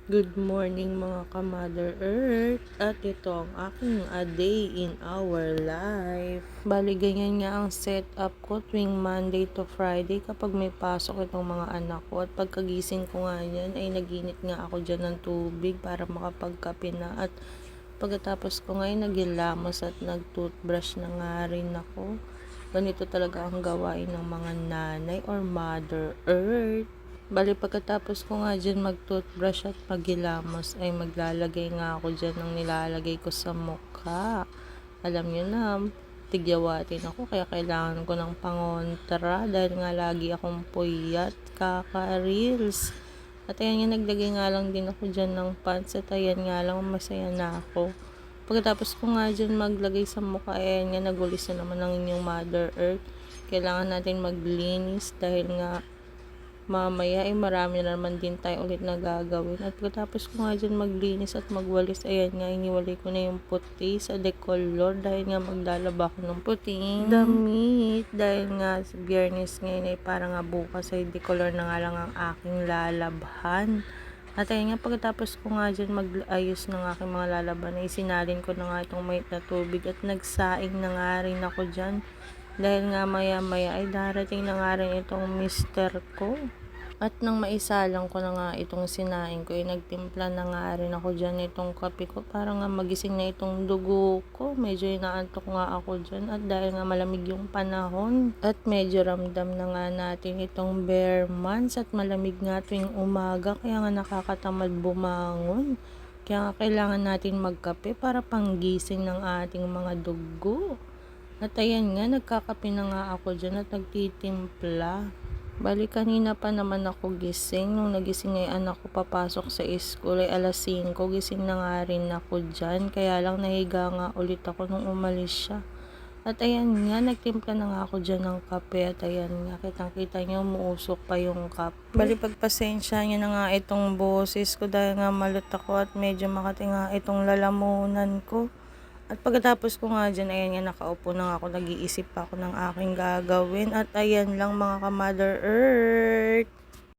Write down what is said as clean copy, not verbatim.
Good morning mga ka-Mother Earth. At ito ang aking a day in our life. Bali ganyan nga ang setup ko tuwing Monday to Friday kapag may pasok itong mga anak ko. At pagkagising ko nga yan ay naginit nga ako dyan ng tubig para makapagkape na. At pagkatapos ko ngayon nagilamos at nag-toothbrush na nga rin ako. Ganito talaga ang gawain ng mga nanay or Mother Earth. Bali pagkatapos ko nga dyan mag-toothbrush at maghilamos ay maglalagay nga ako dyan ng nilalagay ko sa mukha. Alam nyo na, tigyawatin ako kaya kailangan ko ng pangontra dahil nga lagi akong puyat, kaka-reels. At ayan nga, naglagay nga lang din ako dyan ng pants at ayan nga lang, masaya na ako. Pagkatapos ko nga dyan maglagay sa mukha, ayan nga, nagulis na naman ng inyong Mother Earth. Kailangan natin maglinis dahil nga mamaya ay marami na naman din tayo ulit na gagawin. At pagkatapos ko nga dyan maglinis at magwalis, ayan nga, iniwalay ko na yung puti sa decolor dahil nga maglalaba ko ng puting damit. Dahil nga sa Biyernes ngayon ay parang nga bukas ay decolor na nga lang ang aking lalabhan. At ayun nga, pagkatapos ko nga dyan mag-ayos ng aking mga lalaban ay sinalin ko na nga itong mainit na tubig at nagsaing na nga rin ako dyan. Dahil nga maya-maya ay darating na nga rin itong mister ko. At nang maisalang ko na nga itong sinain ko, ay nagtimpla na nga rin ako dyan itong kape ko para nga magising na itong dugo ko. Medyo inaantok nga ako dyan at dahil nga malamig yung panahon. At medyo ramdam na nga natin itong bare months at malamig nga tuwing umaga kaya nga nakakatamad bumangon. Kaya nga kailangan natin magkape para panggising ng ating mga dugo. At ayan nga, nagkakape na nga ako dyan at nagtitimpla. Bali kanina pa naman ako gising. Nung nagising ay anak ko papasok sa school ay alas 5. Gising na nga rin ako dyan. Kaya lang nahiga nga ulit ako nung umalis siya. At ayan nga, nagtimpla na nga ako dyan ng kape. At ayan nga, kitang-kita nyo, umuusok pa yung kape. Bali pagpasensya nyo na nga itong boses ko dahil nga malot ako at medyo makati nga itong lalamunan ko. At pagkatapos ko nga dyan, ayan nga, nakaupo na nga ako, nag-iisip pa ako ng aking gagawin. At ayan lang mga ka-Mother Earth.